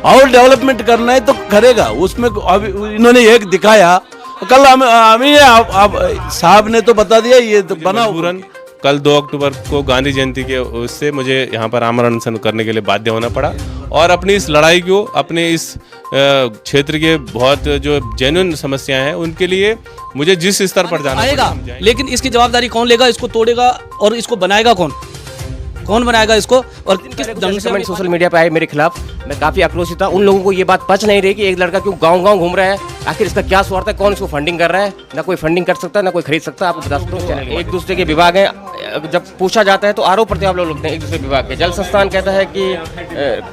और डेवलपमेंट करना है तो करेगा। उसमें अभी इन्होंने एक दिखाया, कल हमें आप साहब ने तो बता दिया ये तो बना हुआ। कल 2 अक्टूबर को गांधी जयंती के उससे मुझे यहाँ पर आमरण अनशन करने के लिए बाध्य होना पड़ा और अपनी इस लड़ाई को, अपने इस क्षेत्र के बहुत जो जेन्युइन समस्याएं हैं उनके लिए मुझे जिस स्तर पर जाना आएगा, लेकिन इसकी जवाबदारी कौन लेगा? इसको तोड़ेगा और इसको बनाएगा कौन बनाएगा इसको? और किस ढंग से कमेंट सोशल मीडिया पे आए मेरे खिलाफ, मैं काफी आक्रोशित था। उन लोगों को ये बात पच नहीं रही कि एक लड़का क्यों गांव-गांव घूम रहा है, आखिर इसका क्या स्वार्थ है, कौन इसको फंडिंग कर रहा है? ना कोई फंडिंग कर सकता है, ना कोई खरीद सकता है। आपको बता सकता हूँ, एक दूसरे के विभाग हैं। जब पूछा जाता है तो आरोप प्रत्यारोप लोग लगते हैं एक दूसरे विभाग के। जल संस्थान कहता है कि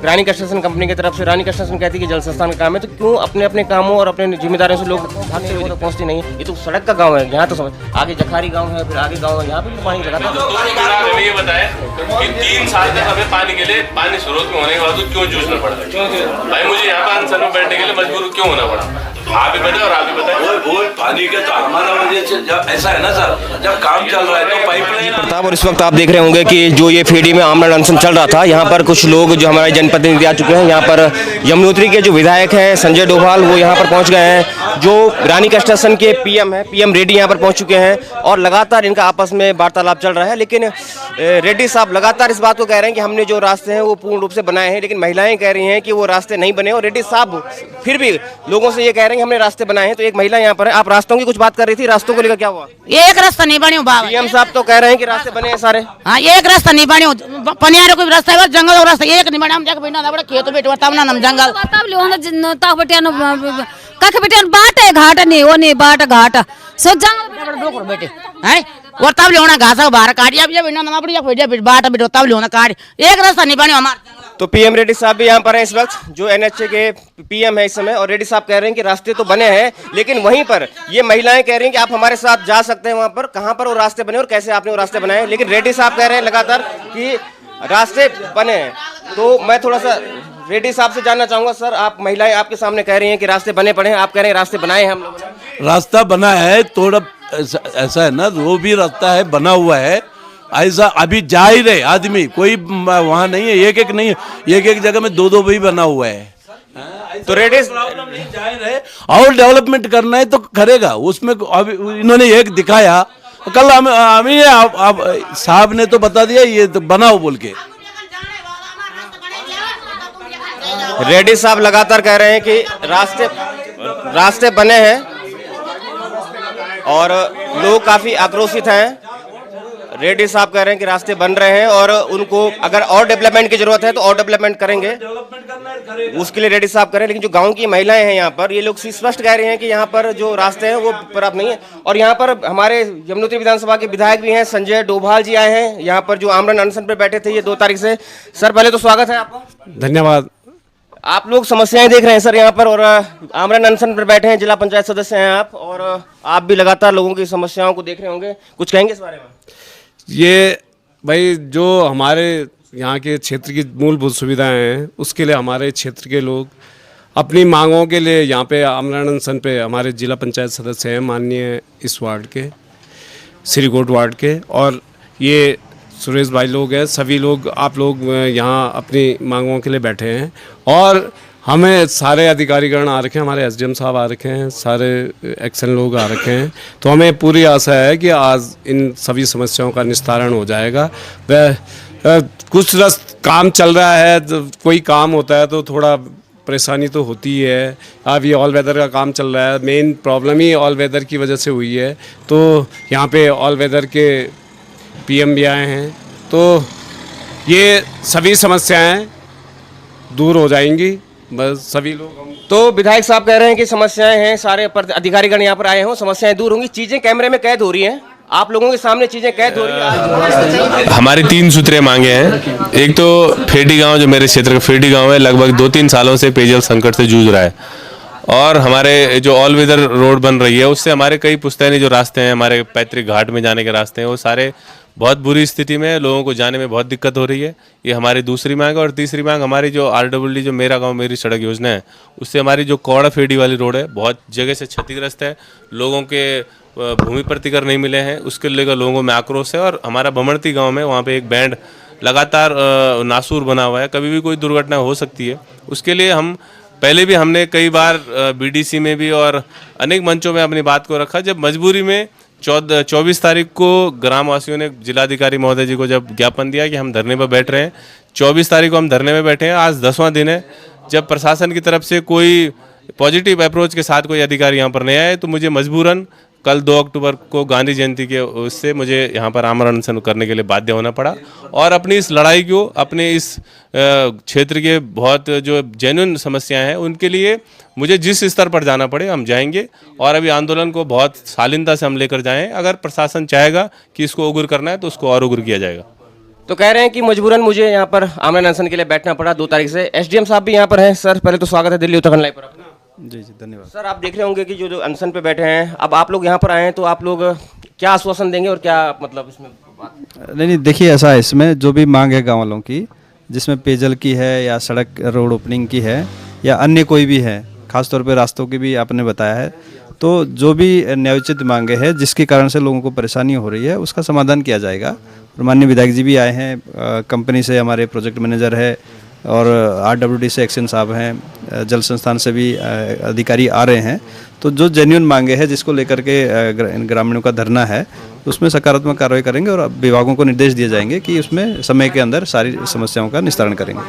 रानी कंस्ट्रक्शन कंपनी की तरफ से, रानी कंस्ट्रक्शन कहती है कि जल संस्थान का काम है, तो क्यों अपने अपने कामों और अपने जिम्मेदारियों से लोग भागते हुए तक पहुँचते नहीं? ये तो सड़क का गाँव है, यहाँ तो आगे जखारी गाँव है, फिर आगे गाँव है, यहाँ पे तो पानी लगाता है। ये बताया कि 3 साल तक हमें पानी के लिए, पानी स्रोत में होने के बाद क्यों जूझना पड़ा? भाई मुझे यहाँ पर अनशन में बैठने के लिए मजबूर क्यों होना पड़ा? आप भी बताए और आप भी बताए। वो पानी के तो हमारा वजह से जब ऐसा है ना सर, जब काम चल रहा है तो पाइपलाइन प्रताप। और इस वक्त आप देख रहे होंगे कि जो ये फेडी में आमरण अनशन चल रहा था, यहाँ पर कुछ लोग जो हमारे जनप्रतिनिधि आ चुके हैं, यहाँ पर यमुनोत्री के जो विधायक हैं संजय डोभाल, वो यहाँ पर पहुँच गए हैं। जो रानी कंस्ट्रक्शन के पीएम है, पीएम रेड्डी यहाँ पर पहुँच चुके हैं और लगातार इनका आपस में वार्तालाप चल रहा है। लेकिन रेड्डी साहब लगातार इस बात को कह रहे हैं कि हमने जो रास्ते हैं वो पूर्ण रूप से बनाए हैं, लेकिन महिलाएं कह रही हैं कि वो रास्ते नहीं बने। और रेड्डी साहब फिर भी लोगों से ये कह रहे हैं कि हमने रास्ते बनाए हैं। तो एक महिला यहाँ पर है, आप रास्तों की कुछ बात कर रही थी, रास्तों को लेकर क्या हुआ? एक रास्ता नहीं बने बाबा। पीएम साहब तो कह रहे हैं कि रास्ते बने हैं सारे। हाँ, एक रास्ता नहीं बने, पनियारे कोई रास्ता है, जंगल का रास्ता एक नहीं बने। हम जाके बैठना बड़ा खेत बैठ तब ना हम जंगल तब ले तब बटियान कख बटियान बाट है, घाट नहीं वो नहीं बाट घाट सो जंगल डोकर बैठे हैं और तब ले घास बाहर काटिया बैठना ना बढ़िया बाट बैठो तब ले काट। एक रास्ता नहीं बने हमारे। तो पीएम रेड्डी साहब भी यहाँ पर हैं इस वक्त, जो एनएचए के पीएम है इस समय। और रेड्डी साहब कह रहे हैं कि रास्ते तो बने हैं, लेकिन वहीं पर ये महिलाएं कह रही हैं कि आप हमारे साथ जा सकते हैं वहां पर, कहां पर वो रास्ते बने और कैसे आपने वो रास्ते बनाए। लेकिन रेड्डी साहब कह रहे हैं लगातार कि रास्ते बने हैं। तो मैं थोड़ा सा रेड्डी साहब से जानना चाहूंगा, सर आप महिलाएं आपके सामने कह रही हैं कि रास्ते बने पड़े हैं, आप कह रहे हैं रास्ते बनाए हैं हम लोगों ने। रास्ता बना है, थोड़ा ऐसा है ना, वो भी रास्ता है बना हुआ है, ऐसा अभी जा ही रहे आदमी, कोई वहाँ नहीं है, एक एक नहीं है, एक एक जगह में 2-2 भी बना हुआ है। तो रेड्डी जा रहे और डेवलपमेंट करना है तो करेगा। उसमें अभी इन्होंने एक दिखाया, कल हमें आप साहब ने तो बता दिया ये तो बना हो बोल के। रेड्डी साहब लगातार कह रहे हैं कि रास्ते बने हैं और लोग काफी आक्रोशित हैं। रेड्डी साहब कह रहे हैं कि रास्ते बन रहे हैं और उनको अगर और डेवलपमेंट की जरूरत है तो और डेवलपमेंट करेंगे, उसके लिए रेड्डी साहब कह रहे हैं। लेकिन जो गांव की महिलाएं हैं यहाँ पर, ये लोग स्पष्ट कह रहे हैं कि यहाँ पर जो रास्ते हैं वो पर्याप्त नहीं है। और यहाँ पर हमारे यमुनोत्री विधानसभा के विधायक भी हैं, संजय डोभाल जी आए हैं यहाँ पर, जो आमरण अनशन पर बैठे थे ये 2 तारीख से। सर पहले तो स्वागत है आपका। धन्यवाद। आप लोग समस्याएं देख रहे हैं सर यहाँ पर, और आमरण अनशन पर बैठे हैं, जिला पंचायत सदस्य हैं आप, और आप भी लगातार लोगों की समस्याओं को देख रहे होंगे, कुछ कहेंगे इस बारे में? ये भाई जो हमारे यहाँ के क्षेत्र की मूलभूत सुविधाएं हैं, उसके लिए हमारे क्षेत्र के लोग अपनी मांगों के लिए यहाँ पे आमरण अनशन पे हमारे जिला पंचायत सदस्य हैं, माननीय इस वार्ड के, श्रीकोट वार्ड के, और ये सुरेश भाई लोग हैं, सभी लोग आप लोग यहाँ अपनी मांगों के लिए बैठे हैं। और हमें सारे अधिकारीगण आ रखे हैं, हमारे एसडीएम साहब आ रखे हैं, सारे एक्शन लोग आ रखे हैं। तो हमें पूरी आशा है कि आज इन सभी समस्याओं का निस्तारण हो जाएगा। वह कुछ काम चल रहा है, कोई काम होता है तो थोड़ा परेशानी तो होती है। अब ये ऑल वेदर का काम चल रहा है, मेन प्रॉब्लम ही ऑल वेदर की वजह से हुई है। तो यहाँ पे ऑल वेदर के पीएम भी आए हैं, तो ये सभी समस्याएं दूर हो जाएंगी, बस सभी लोग। तो विधायक साहब कह रहे हैं कि समस्याएं हैं, सारे अधिकारीगण यहाँ पर आए हों, समस्याएं दूर होंगी, चीजें कैमरे में कैद हो रही हैं, आप लोगों के सामने चीजें कैद हो रही हैं। हमारी 3 सूत्रीय मांगे हैं। एक तो फेडी गांव, जो मेरे क्षेत्र का फेडी गांव है, लगभग 2-3 सालों से पेयजल संकट से जूझ रहा है। और हमारे जो ऑल वेदर रोड बन रही है, उससे हमारे कई पुश्तैनी जो रास्ते हैं, हमारे पैतृक घाट में जाने के रास्ते हैं, वो सारे बहुत बुरी स्थिति में है, लोगों को जाने में बहुत दिक्कत हो रही है। ये हमारी दूसरी मांग है। और तीसरी मांग हमारी जो RWD, जो मेरा गांव मेरी सड़क योजना है, उससे हमारी जो कौड़ा फेडी वाली रोड है बहुत जगह से क्षतिग्रस्त है, लोगों के भूमि प्रतिकर नहीं मिले हैं, उसके लेकर लोगों में आक्रोश है। और हमारा बमणती गांव में, वहाँ पे एक बैंड लगातार नासूर बना हुआ है, कभी भी कोई दुर्घटना हो सकती है। उसके लिए हम पहले भी हमने कई बार बीडीसी में भी और अनेक मंचों में अपनी बात को रखा। जब मजबूरी में 24 तारीख को ग्रामवासियों ने जिलाधिकारी महोदय जी को जब ज्ञापन दिया कि हम धरने पर बैठ रहे हैं, 24 तारीख को हम धरने में बैठे हैं, आज 10वां दिन है। जब प्रशासन की तरफ से कोई पॉजिटिव अप्रोच के साथ कोई अधिकारी यहाँ पर नहीं आए, तो मुझे मजबूरन कल 2 अक्टूबर को गांधी जयंती के उससे मुझे यहाँ पर आमरण अनशन करने के लिए बाध्य होना पड़ा। और अपनी इस लड़ाई को, अपने इस क्षेत्र के बहुत जो जेन्युइन समस्याएं हैं उनके लिए मुझे जिस स्तर पर जाना पड़े हम जाएंगे। और अभी आंदोलन को बहुत शालीनता से हम लेकर जाएं। अगर प्रशासन चाहेगा कि इसको उग्र करना है तो उसको और उग्र किया जाएगा। तो कह रहे हैं कि मजबूरन मुझे यहाँ पर आमरण अनशन के लिए बैठना पड़ा 2 तारीख से। एसडीएम साहब भी यहाँ पर हैं। सर पहले तो स्वागत है दिल्ली उत्तराखंड लाइव पर। जी धन्यवाद। सर आप देख रहे होंगे कि जो अनशन पे बैठे हैं, अब आप लोग यहाँ पर आए हैं तो आप लोग क्या आश्वासन देंगे और क्या मतलब इसमें बात? नहीं देखिए, ऐसा है, इसमें जो भी मांग है गाँव वालों की, जिसमें पेयजल की है या सड़क रोड ओपनिंग की है या अन्य कोई भी है, खासतौर पे रास्तों की भी आपने बताया है, तो जो भी न्यायोचित मांगे हैं जिसके कारण से लोगों को परेशानी हो रही है उसका समाधान किया जाएगा। और माननीय विधायक जी भी आए हैं, कंपनी से हमारे प्रोजेक्ट मैनेजर है और RWD से एक्शन साहब हैं, जल संस्थान से भी अधिकारी आ रहे हैं। तो जो जेन्युइन मांगे हैं जिसको लेकर के ग्रामीणों का धरना है उसमें सकारात्मक कार्रवाई करेंगे और विभागों को निर्देश दिए जाएंगे कि उसमें समय के अंदर सारी समस्याओं का निस्तारण करेंगे।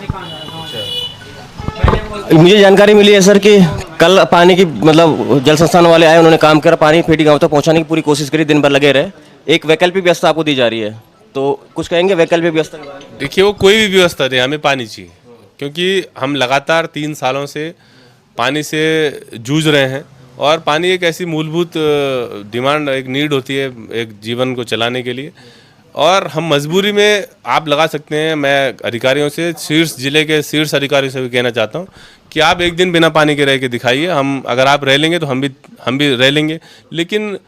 मुझे जानकारी मिली है सर कि कल पानी की मतलब जल संस्थान वाले आए, उन्होंने काम करा, पानी फेटी गाँव तक पहुँचाने की पूरी कोशिश करी, दिन भर लगे रहे। एक वैकल्पिक व्यवस्था आपको दी जा रही है, तो कुछ कहेंगे वैकल्पिक व्यवस्था के बारे में? देखिए, वो कोई भी व्यवस्था दे, हमें पानी चाहिए, क्योंकि हम लगातार 3 सालों से पानी से जूझ रहे हैं। और पानी एक ऐसी मूलभूत डिमांड, एक नीड होती है एक जीवन को चलाने के लिए। और हम मजबूरी में, आप लगा सकते हैं, मैं अधिकारियों से, शीर्ष जिले के शीर्ष अधिकारियों से भी कहना चाहता हूँ कि आप एक दिन बिना पानी के रह के दिखाइए। हम अगर आप रह लेंगे तो हम भी रह लेंगे। लेकिन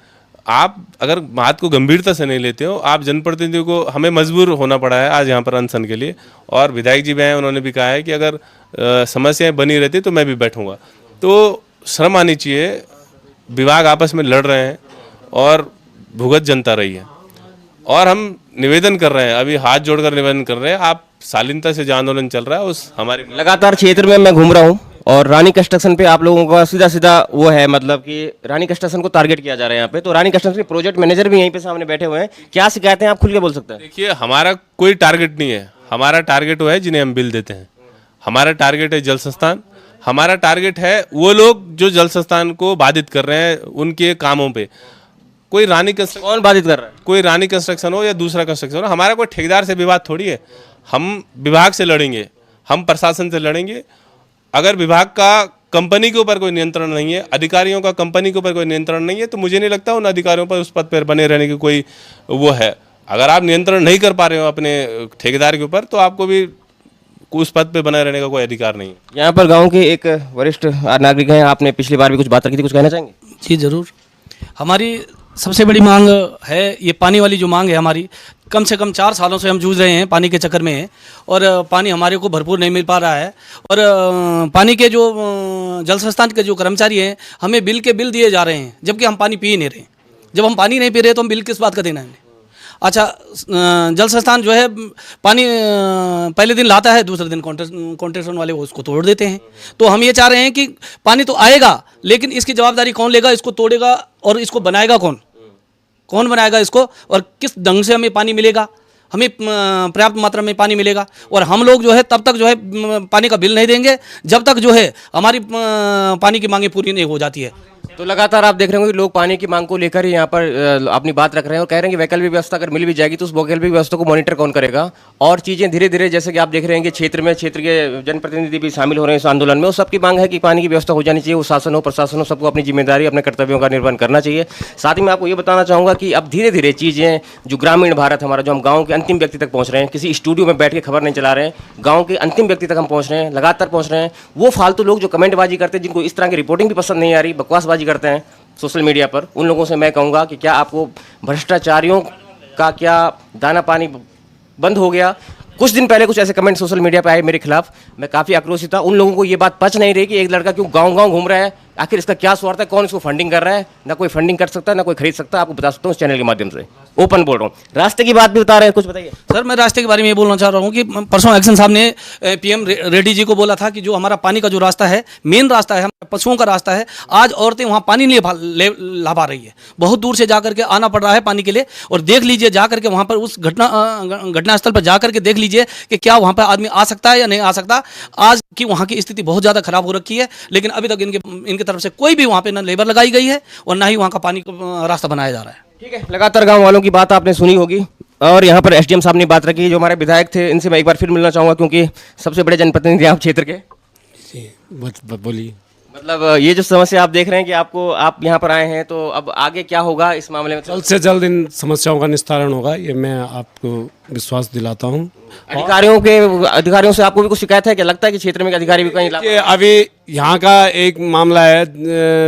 आप अगर बात को गंभीरता से नहीं लेते हो, आप जनप्रतिनिधियों को, हमें मजबूर होना पड़ा है आज यहाँ पर अनशन के लिए। और विधायक जी भी हैं, उन्होंने भी कहा है कि अगर समस्याएं बनी रहती तो मैं भी बैठूंगा। तो शर्म आनी चाहिए, विभाग आपस में लड़ रहे हैं और भुगत जनता रही है। और हम निवेदन कर रहे हैं, अभी हाथ जोड़कर निवेदन कर रहे हैं, आप शालीनता से जो आंदोलन चल रहा है उस हमारे लगातार क्षेत्र में मैं घूम रहा हूँ और रानी कंस्ट्रक्शन पे आप लोगों का सीधा सीधा वो है, मतलब कि रानी कंस्ट्रक्शन को टारगेट किया जा रहा है यहाँ पे। तो रानी कंस्ट्रक्शन के प्रोजेक्ट मैनेजर भी यहीं पे सामने बैठे हुए हैं, क्या शिकायतें आप खुल के बोल सकते हैं? देखिए, हमारा कोई टारगेट नहीं है, हमारा टारगेट वो है जिन्हें हम बिल देते हैं। हमारा टारगेट है जल संस्थान, हमारा टारगेट है वो लोग जो जल संस्थान को बाधित कर रहे हैं उनके कामों पे। कोई रानी कंस्ट्रक्शन, कौन बाधित कर रहा है? कोई रानी कंस्ट्रक्शन हो या दूसरा कंस्ट्रक्शन हो, हमारा कोई ठेकेदार से विवाद थोड़ी है। हम विभाग से लड़ेंगे, हम प्रशासन से लड़ेंगे। अगर विभाग का कंपनी के ऊपर कोई नियंत्रण नहीं है, अधिकारियों का कंपनी के ऊपर कोई नियंत्रण नहीं है, तो मुझे नहीं लगता उन अधिकारियों पर उस पद पर बने रहने की कोई वो है। अगर आप नियंत्रण नहीं कर पा रहे हो अपने ठेकेदार के ऊपर, तो आपको भी उस पद पे बने रहने का कोई अधिकार नहीं है। यहाँ पर गाँव के एक वरिष्ठ नागरिक हैं, आपने पिछली बार भी कुछ बात रखी थी, कुछ कहना चाहेंगे? जी ज़रूर। हमारी सबसे बड़ी मांग है ये पानी वाली जो मांग है हमारी, कम से कम 4 सालों से हम जूझ रहे हैं पानी के चक्कर में, और पानी हमारे को भरपूर नहीं मिल पा रहा है। और पानी के जो जल संस्थान के जो कर्मचारी हैं, हमें बिल दिए जा रहे हैं, जबकि हम पानी पी ही नहीं रहे। जब हम पानी नहीं पी रहे तो हम बिल किस बात का देना है? अच्छा, जल संस्थान जो है पानी पहले दिन लाता है, दूसरे दिन कॉन्ट्रेक्शन वाले वो उसको तोड़ देते हैं। तो हम ये चाह रहे हैं कि पानी तो आएगा, लेकिन इसकी जवाबदारी कौन लेगा? इसको तोड़ेगा और इसको बनाएगा कौन? कौन बनाएगा इसको? और किस ढंग से हमें पानी मिलेगा? हमें पर्याप्त मात्रा में पानी मिलेगा। और हम लोग जो है तब तक जो है पानी का बिल नहीं देंगे जब तक जो है हमारी पानी की मांगें पूरी नहीं हो जाती है। तो लगातार आप देख रहे होंगे कि लोग पानी की मांग को लेकर ही यहाँ पर अपनी बात रख रहे हैं और कह रहे हैं कि वैकल्पिक व्यवस्था अगर मिल भी जाएगी तो उस वैकल्पिक व्यवस्था को मॉनिटर कौन करेगा? और चीज़ें धीरे धीरे, जैसे कि आप देख रहे हैं कि क्षेत्र के जनप्रतिनिधि भी शामिल हो रहे हैं इस आंदोलन में, और सबकी मांग है कि पानी की व्यवस्था हो जानी चाहिए। वो शासन हो, प्रशासन हो, सबको अपनी जिम्मेदारी, अपने कर्तव्यों का निर्वहन करना चाहिए। साथ ही मैं आपको ये बताना चाहूँगा कि अब धीरे धीरे चीज़ें जो ग्रामीण भारत हमारा, जो हम गाँव के अंतिम व्यक्ति तक पहुँच रहे हैं, किसी स्टूडियो में बैठ के खबर नहीं चला रहे हैं, गाँव के अंतिम व्यक्ति तक हम पहुँच रहे हैं, लगातार पहुँच रहे हैं। वो फालतू लोग जो कमेंटबाजी करते हैं, जिनको इस तरह की रिपोर्टिंग भी पसंद नहीं आ रही, बकवासबाजी करते हैं सोशल मीडिया पर, उन लोगों से मैं कहूँगा कि क्या आपको भ्रष्टाचारियों का क्या दाना पानी बंद हो गया? कुछ दिन पहले कुछ ऐसे कमेंट सोशल मीडिया पे आए मेरे खिलाफ, मैं काफ़ी आक्रोशित था। उन लोगों को ये बात पच नहीं रही कि एक लड़का क्यों गांव-गांव घूम रहा है, आखिर इसका क्या स्वार्थ है, कौन इसको फंडिंग कर रहा है? ना कोई फंडिंग कर सकता है, ना कोई खरीद सकता है। आपको बता सकता हूँ इस चैनल के माध्यम से, ओपन बोल रहा हूँ। रास्ते की बात भी बता रहे हैं, कुछ बताइए सर। मैं रास्ते के बारे में ये बोलना चाह रहा हूँ कि परसों एक्शन साहब ने पीएम रेड्डी जी को बोला था कि जो हमारा पानी का जो रास्ता है, मेन रास्ता है, हमारे पशुओं का रास्ता है, आज औरतें वहाँ पानी नहीं ला पा रही है। बहुत दूर से जाकर के आना पड़ रहा है पानी के लिए। और देख लीजिए जाकर के वहाँ पर उस घटनास्थल पर जाकर के देख लीजिए कि क्या वहाँ पर आदमी आ सकता है या नहीं आ सकता। आज की वहाँ की स्थिति बहुत ज़्यादा खराब हो रखी है, लेकिन अभी तक इनकी तरफ से कोई भी वहाँ पे न लेबर लगाई गई है और ना ही वहाँ का पानी का रास्ता बनाया जा रहा है। ठीक है, लगातार गांव वालों की बात आपने सुनी होगी और यहाँ पर एसडीएम साहब ने बात रखी, जो हमारे विधायक थे, इनसे मैं एक बार फिर मिलना चाहूँगा क्योंकि सबसे बड़े जनप्रतिनिधि आप क्षेत्र के। बोलिए। मतलब ये जो समस्या आप देख रहे हैं कि आप यहाँ पर आए हैं, तो अब आगे क्या होगा इस मामले में? जल्द से जल्द इन समस्याओं का निस्तारण होगा, ये मैं आपको विश्वास दिलाता हूँ। अधिकारियों से आपको भी कुछ शिकायत है? क्या लगता है कि क्षेत्र में अधिकारी भी कहीं कि अभी यहाँ का एक मामला है,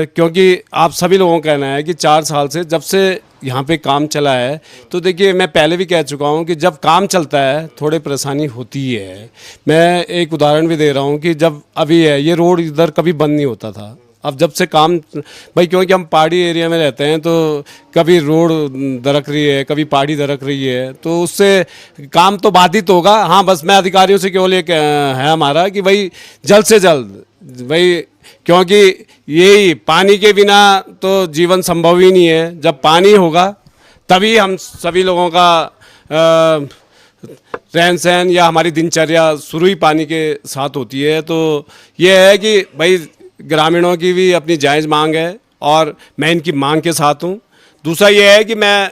क्योंकि आप सभी लोगों का कहना है कि 4 साल से जब से यहाँ पे काम चला है, तो देखिए मैं पहले भी कह चुका हूँ कि जब काम चलता है थोड़ी परेशानी होती है। मैं एक उदाहरण भी दे रहा हूँ कि जब अभी है ये रोड इधर कभी बंद नहीं होता था, अब जब से काम भाई, क्योंकि हम पहाड़ी एरिया में रहते हैं, तो कभी रोड दरक रही है, कभी पहाड़ी दरक रही है, तो उससे काम तो बाधित होगा। हाँ, बस मैं अधिकारियों से केवल एक है हमारा कि भाई जल्द से जल्द भाई, क्योंकि यही पानी के बिना तो जीवन संभव ही नहीं है। जब पानी होगा तभी हम सभी लोगों का रहन सहन या हमारी दिनचर्या शुरू ही पानी के साथ होती है। तो ये है कि भाई ग्रामीणों की भी अपनी जायज़ मांग है और मैं इनकी मांग के साथ हूँ। दूसरा ये है कि मैं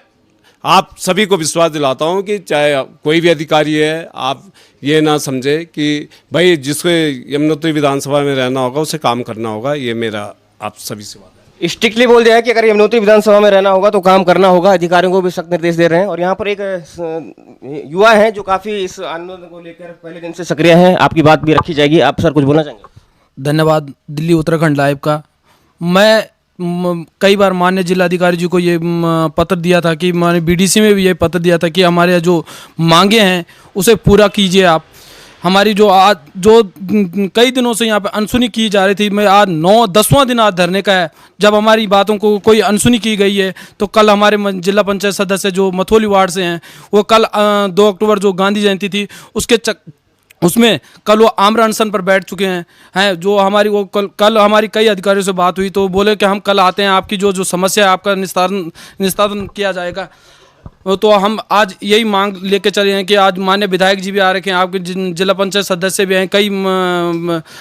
आप सभी को विश्वास दिलाता हूँ कि चाहे कोई भी अधिकारी है, आप ये ना समझे कि भाई जिसको यमुनोत्री विधानसभा में रहना होगा उसे काम करना होगा। ये मेरा आप सभी से बात है। स्ट्रिक्टली बोल दिया है कि अगर यमुनोत्री विधानसभा में रहना होगा तो काम करना होगा। अधिकारियों को भी सख्त निर्देश दे रहे हैं। और यहाँ पर एक युवा है जो काफ़ी इस आंदोलन को लेकर पहले दिन से सक्रिय हैं, आपकी बात भी रखी जाएगी। आप सर कुछ बोलना चाहेंगे? धन्यवाद दिल्ली उत्तराखंड लाइव का। मैं कई बार माननीय जिलाधिकारी जी को ये पत्र दिया था कि मैंने बीडीसी में भी ये पत्र दिया था कि हमारे जो मांगे हैं उसे पूरा कीजिए आप। हमारी जो कई दिनों से यहाँ पे अनसुनी की जा रही थी, मैं आज 9-10वां दिन आज धरने का है। जब हमारी बातों को कोई अनसुनी की गई है तो कल हमारे जिला पंचायत सदस्य जो मथोली वार्ड से हैं, वो कल 2 अक्टूबर जो गांधी जयंती थी उसमें कल वो आमरण अनशन पर बैठ चुके हैं जो हमारी वो कल हमारी कई अधिकारियों से बात हुई तो बोले कि हम कल आते हैं, आपकी जो समस्या है आपका निस्तारण किया जाएगा। तो हम आज यही मांग लेके चले हैं कि आज माननीय विधायक जी भी आ रखे हैं, आपके जिला पंचायत सदस्य भी हैं, कई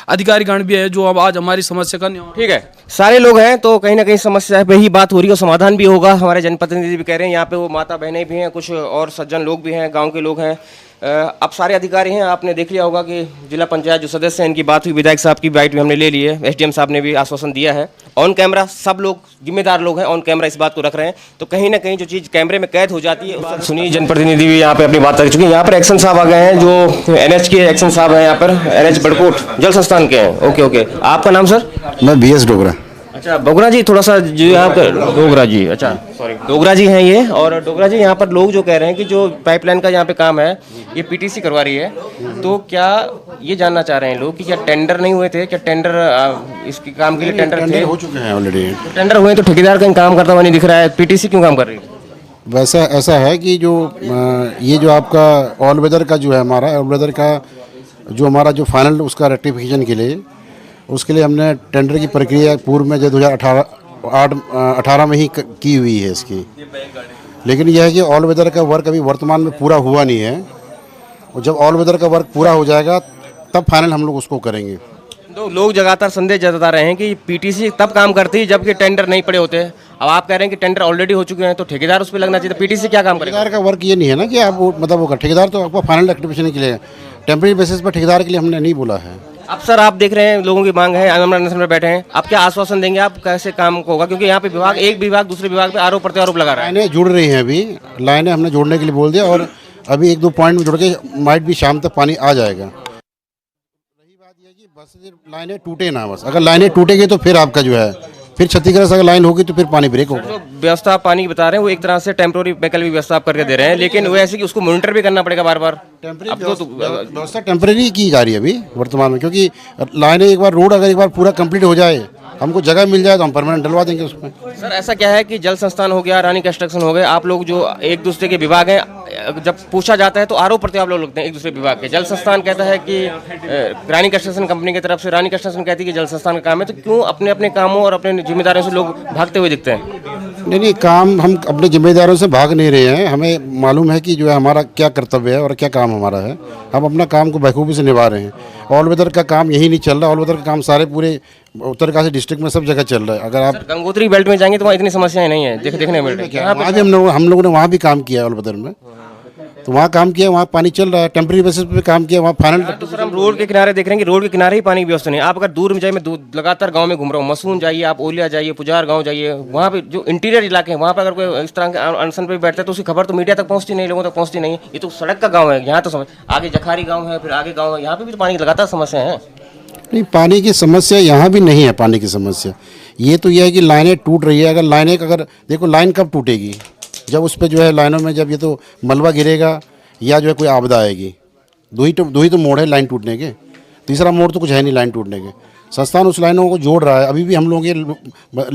अधिकारीगण भी हैं जो अब आज हमारी समस्या का निवारण। ठीक है, सारे लोग हैं तो कहीं ना कहीं समस्या पे ही बात हो रही है और समाधान भी होगा। हमारे जनप्रतिनिधि भी कह रहे हैं, यहाँ पे वो माता बहनें भी हैं, कुछ और सज्जन लोग भी हैं, गाँव के लोग हैं। अब सारे अधिकारी हैं, आपने देख लिया होगा कि जिला पंचायत जो सदस्य हैं इनकी बात हुई, विधायक साहब की बाइट भी हमने ले ली है, एसडीएम साहब ने भी आश्वासन दिया है। ऑन कैमरा सब लोग जिम्मेदार लोग हैं, ऑन कैमरा इस बात को रख रहे हैं। तो कहीं ना कहीं जो चीज़ कैमरे में कैद हो जाती है। सुनिए, जनप्रतिनिधि भी यहाँ पे अपनी बात रख चुके हैं। यहाँ पर एक्शन साहब आ गए हैं, जो एनएच के एक्शन साहब हैं, यहाँ पर एनएच बड़कोट जल संस्थान के हैं। ओके ओके, आपका नाम सर? मैं BS डोगरा। अच्छा, डोगरा जी, थोड़ा सा जो आप डोगरा जी, अच्छा सॉरी, डोगरा जी हैं ये। और डोगरा जी, यहाँ पर लोग जो कह रहे हैं कि जो पाइपलाइन का यहाँ पे काम है ये पीटीसी करवा रही है, तो क्या ये जानना चाह रहे हैं लोग कि क्या टेंडर नहीं हुए थे? क्या टेंडर इसके काम के लिए टेंडर थे? हो चुके हैं ऑलरेडी। तो टेंडर हुए तो ठेकेदार कहीं काम करता हुआ नहीं दिख रहा है, पीटीसी क्यों काम कर रही है? वैसा ऐसा है कि जो ये जो आपका ऑल वेदर का जो है, हमारा ऑल वेदर का जो हमारा जो फाइनल उसका रेक्टिफिकेशन के लिए, उसके लिए हमने टेंडर की प्रक्रिया पूर्व में जो 2018 में ही की हुई है इसकी। लेकिन यह है कि ऑल वेदर का वर्क अभी वर्तमान में पूरा हुआ नहीं है, और जब ऑल वेदर का वर्क पूरा हो जाएगा तब फाइनल हम लोग उसको करेंगे। तो लोग लगातार संदेह जता रहे हैं कि पीटीसी तब काम करती है जबकि टेंडर नहीं पड़े होते हैं। अब आप कह रहे हैं कि टेंडर ऑलरेडी हो चुके हैं तो ठेकेदार उस पर लगना चाहिए, तो पीटीसी क्या काम करेगा? ठेकेदार का वर्क ये नहीं है ना कि आप मतलब वो ठेकेदार तो आपको फाइनल रेक्टिफिकेशन के लिए, टेम्परेरी बेसिस पर ठेकेदार के लिए हमने नहीं बोला है। अब सर आप देख रहे हैं लोगों की मांग है, आमरण अनशन में बैठे हैं, आप क्या आश्वासन देंगे? आप कैसे काम होगा? क्योंकि यहाँ पे विभाग, एक विभाग दूसरे विभाग पे आरोप प्रत्यारोप लगा रहा है। लाइनें जुड़ रही हैं, अभी लाइनें हमने जोड़ने के लिए बोल दिया और अभी 1-2 पॉइंट में जुड़ के माइट भी शाम तक पानी आ जाएगा। रही बात यह कि बस लाइनें टूटे ना, बस अगर लाइनें टूटेगी तो फिर आपका जो है फिर क्षतिग्रस्त अगर लाइन होगी तो फिर पानी ब्रेक होगा। जो व्यवस्था पानी की बता रहे हैं वो एक तरह से टेम्प्रोरी वैकल्पिक व्यवस्था आप करके दे रहे हैं, लेकिन वो ऐसे कि उसको मॉनिटर भी करना पड़ेगा बार बार। व्यवस्था टेम्परेरी की जा रही है अभी वर्तमान में, क्योंकि लाइनें एक बार रोड अगर एक बार पूरा कंप्लीट हो जाए हमको जगह मिल जाए तो हम परमानेंट डलवा देंगे उसमें। सर ऐसा क्या है कि जल संस्थान हो गया, रानी कंस्ट्रक्शन हो गए, आप लोग जो एक दूसरे के विभाग हैं, जब पूछा जाता है तो आरोप प्रत्यारोप लोग लगते हैं एक दूसरे विभाग के। जल संस्थान कहता है कि रानी कंस्ट्रक्शन कंपनी की तरफ से, रानी कंस्ट्रक्शन कहती है कि जल संस्थान का काम है। तो क्यों अपने अपने कामों और अपने जिम्मेदारियों से लोग भागते हुए दिखते हैं? नहीं, काम हम अपने जिम्मेदारियों से भाग नहीं रहे हैं। हमें मालूम है कि जो है हमारा क्या कर्तव्य है और क्या काम हमारा है। हम अपना काम को बखूबी से निभा रहे हैं। ऑल वेदर का काम यही नहीं चल रहा, ऑल वेदर का काम सारे पूरे उत्तरकाशी डिस्ट्रिक्ट में सब जगह चल रहा है। अगर आप गंगोत्री बेल्ट में जाएंगे तो वहाँ इतनी समस्याएं नहीं है, देखने मिल रही है। वहाँ भी हम लोगों ने वहाँ भी काम किया है ऑल वेदर में, तो वहाँ काम किया, वहाँ पानी चल रहा है, टेम्प्रेरी बेसिस पे काम किया, वहाँ फाइनल। तो सर हम रोड के किनारे देख रहे हैं कि रोड के किनारे ही पानी की व्यवस्था नहीं है। आप अगर दूर में जाइए, मैं लगातार गांव में घूम रहा हूँ, मसून जाइए, आप ओलिया जाइए, पुजार गांव जाइए, वहाँ पे जो इंटीरियर इलाके हैं वहाँ पे अगर कोई इस तरह के अनशन पे बैठता है तो उसकी खबर तो मीडिया तक पहुँचती नहीं, लोगों तक पहुँचती नहीं। ये तो सड़क का गाँव है, यहाँ तो समझ आगे जखारी गाँव है, फिर आगे गाँव है, यहाँ पे भी तो पानी की लगातार समस्या है। नहीं, पानी की समस्या यहाँ भी नहीं है। पानी की समस्या ये तो यह है कि लाइनें टूट रही है। अगर लाइनें अगर देखो, लाइन कब टूटेगी? जब उस पर जो है लाइनों में जब ये तो मलबा गिरेगा या जो है कोई आपदा आएगी। दो ही तो मोड़ है लाइन टूटने के, तीसरा मोड़ तो कुछ है नहीं लाइन टूटने के। संस्थान उस लाइनों को जोड़ रहा है, अभी भी हम लोगों की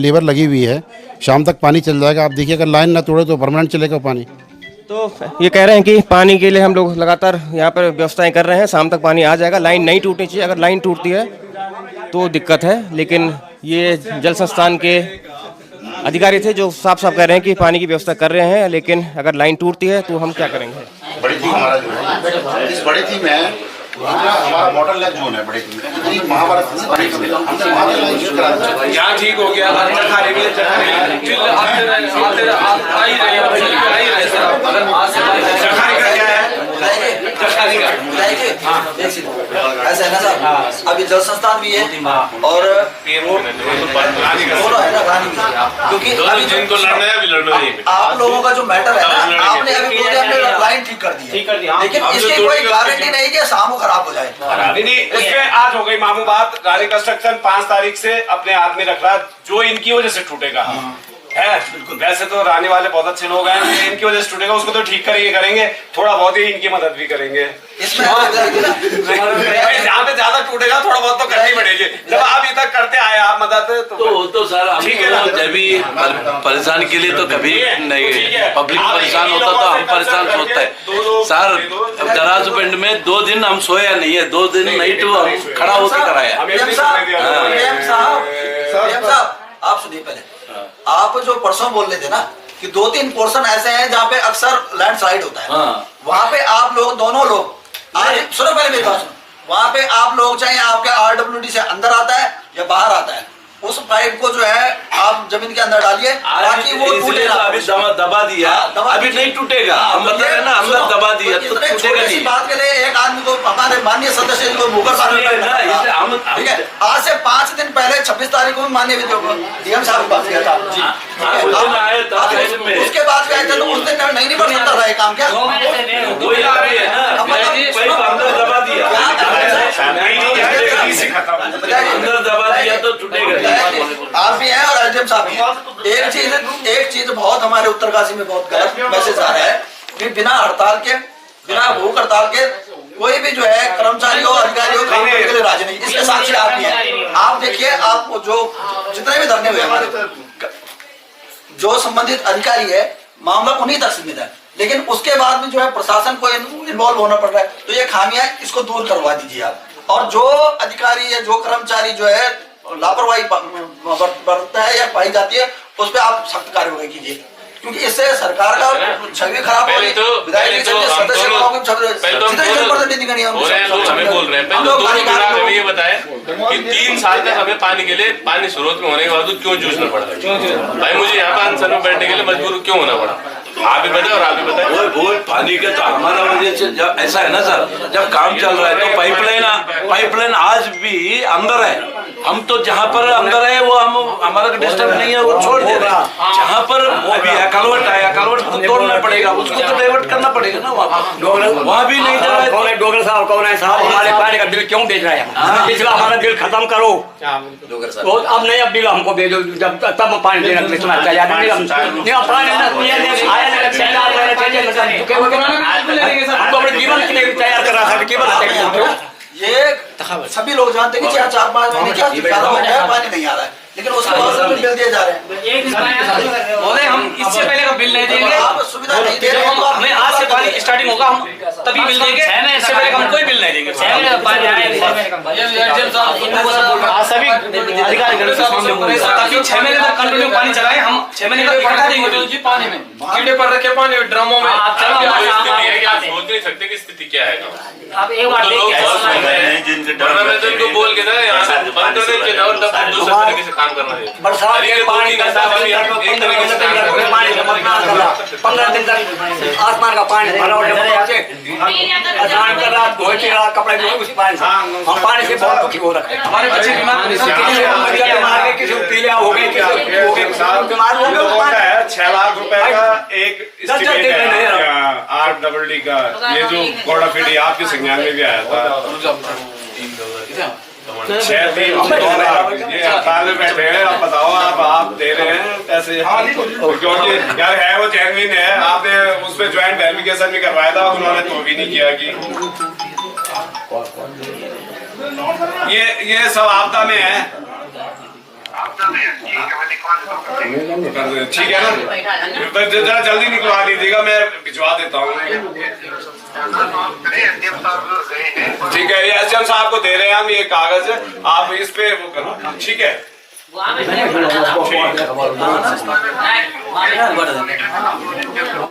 लेबर लगी हुई है, शाम तक पानी चल जाएगा। आप देखिए, अगर लाइन ना तोड़े तो परमानेंट चलेगा पानी। तो ये कह रहे हैं कि पानी के लिए हम लोग लगातार यहाँ पर व्यवस्थाएं कर रहे हैं, शाम तक पानी आ जाएगा। लाइन नहीं टूटनी चाहिए, अगर लाइन टूटती है तो दिक्कत है। लेकिन ये जल संस्थान के अधिकारी थे जो साफ साफ कह रहे हैं कि पानी की व्यवस्था कर रहे हैं, लेकिन अगर लाइन टूटती है तो हम क्या करेंगे। बड़ी थीम हमारा जो है, इस बड़ी थीम है हमारा मॉडल लेक जोन है। बड़ी थीम महाभारत से पानी का मिला, हमने वहां पे लाइन यूज करा था। यहाँ ठीक हो गया, चखारे के लिए चखारे फिर आते आ ही रहे चखारे का क्या है, चखारे का ऐसा है ना साहब। अभी जल संस्थान भी है और दोनों है ना, रानी भी, क्योंकि अभी जिनको लड़ना है अभी लड़ना है। आप लोगों का जो मैटर है ना, आपने अभी बोल दिया हमने लाइन ठीक कर दी है, लेकिन इसकी कोई गारंटी नहीं कि शाम को खराब हो जाए। नहीं, इसमें आज हो गई मामू बात। रानी कंस्ट्रक्शन 5 तारीख से अपने हाथ में रख रहा, जो इनकी वजह से टूटेगा है। वैसे तो रानी वाले बहुत अच्छे लोग हैं, इनकी वजह से टूटेगा उसको तो ठीक करेंगे, थोड़ा बहुत ही इनकी मदद भी करेंगे। जहाँ पे ज्यादा टूटेगा थोड़ा बहुत तो करनी पड़ेगी। जब आप इतना करते आए आप मदद तो सर ठीक है ना, जब भी परेशान के लिए तो कभी नहीं, पब्लिक परेशान होता तो हम परेशान होता है सर। दराज पिंड में 2 दिन हम सोया नहीं है, 2 दिन नाइट हम खड़ा होकर कराया। आप सुनिए पहले, आप जो परसों बोल रहे थे ना कि 2-3 पोर्शन ऐसे हैं जहाँ पे अक्सर लैंडस्लाइड होता है, वहाँ पे आप लोग दोनों लोग आज सुनो, पहले मेरी बात सुनो, वहाँ पे आप लोग चाहे आपके RWD से अंदर आता है या बाहर आता है, उस पाइप को जो है आप जमीन के अंदर डालिए ताकि वो टूटे ना। अभी दबा दिया, अभी नहीं टूटेगा, हम मतलब है ना, अंदर दबा दिया तो टूटेगा नहीं। बात के लिए एक आदमी को, हमारे माननीय सदस्य को मुकर ठीक है, आज से 5 दिन पहले 26 तारीख को माननीय DM साहब की बात किया था। उसके बाद क्या था, तो उस दिन नहीं बढ़ सकता था ये काम। क्या दबा दिया, अंदर दबा दिया तो टूटेगा। आप भी हैं और एसडीएम साहब भी हैं। एक चीज बहुत हमारे उत्तरकाशी में बहुत गलत मैसेज आ रहा है कि बिना हड़ताल के, बिना भूख हड़ताल के कोई भी जो है कर्मचारी हो, अधिकारी हो, काम करने के लिए राजी नहीं। इसके साक्षी आप भी हैं। आप देखिए, आपको जो जितने भी धरने हुए हमारे, जो संबंधित अधिकारी है, मामला उन्हीं तक सीमित है, लेकिन उसके बाद में जो है प्रशासन को इन्वॉल्व होना पड़ रहा है। तो ये खामियां, इसको दूर करवा दीजिए आप। और जो अधिकारी या जो कर्मचारी जो है लापरवाही बरतता है या पाई जाती है, उस पर आप सख्त कार्रवाई कीजिए, क्योंकि इससे सरकार का छवि खराब हो रही है। विधायक सदस्य ये बताए कि 3 साल तक हमें पानी के लिए, पानी स्रोत में होने के बावजूद क्यों जूझना पड़ रहा है। भाई मुझे यहाँ पर अनशन में बैठने के लिए मजबूर क्यों होना पड़ा, आप भी बताए और आप भी बताए। वो पानी के तो हमारा वजह से जब ऐसा है ना सर, जब काम चल रहा है तो पाइपलाइन आज भी अंदर है। हम तो जहाँ पर अंदर है वो हम हमारा डिस्टर्ब नहीं है, वो छोड़ दे रहे हैं। जहाँ पर अभी कलवट आया, कलवट तो तोड़ना पड़ेगा, उसको तो डाइवर्ट करना पड़ेगा ना। वहाँ भी नहीं जा रहा है। कौन है डोगर साहब, कौन है साहब, हमारे पानी का बिल क्यों भेज रहा है? पिछला हमारा बिल खत्म करो, अब नहीं, अब बिल हमको भेजो, जब तब पानी देना तैयार नहीं। हमको अपने जीवन के लिए तैयार कर रहा था, केवल ये सभी लोग जानते हैं कि 4-5 महीने क्या पानी नहीं आ रहा है, लेकिन बिल दिए जा रहे हैं। महोदय हम इससे पहले का बिल नहीं देंगे, आप सुविधा नहीं दे रहे हैं, हमें आज से पानी स्टार्टिंग होगा, हम तभी बिल देंगे, इससे पहले हम कोई बिल नहीं देंगे। सभी अधिकारी ताकि 6 महीने तक कंटिन्यू पानी चलाएं, हम 6 महीने तक बढ़ा देंगे जी। पानी में कीड़े पड़ रखे पानी ड्रमों में, आप सोच नहीं सकते कि स्थिति क्या है। अब एक बार तो बोल के ना यहाँ से बंद कर देंगे और तब दूसरे तरीके से काम करना चाहिए। बरसात के पानी का 15 दिन तक आसमान का पानी भरा हुआ है, स्नान कर रहा, धोए रहा, कपड़े धोए उस पानी से। हम पानी से बहुत दुखी हो रखे हैं। हमारे बच्चे बीमार किसी को पीलिया हो गए, किसी को बीमार हो गए। 6 लाख रुपए का एक estimate है RWD का, ये जो गोड़ा फीडी आपके संज्ञान में भी आया था 6-3 ये हड़ताल में बैठे हैं। आप बताओ, आप दे रहे हैं पैसे क्योंकि यार है वो जेन्युइन है। आपने उस पर ज्वाइंट वेरिफिकेशन भी करवाया था, उन्होंने तो भी नहीं किया कि ये सब आपदा में है। ठीक है ना, जरा जल्दी निकलवा दीजिएगा, मैं भिजवा देता हूँ। ठीक है, ये एसडीएम साहब को दे रहे हैं हम ये कागज, आप इस पे वो करो। ठीक है।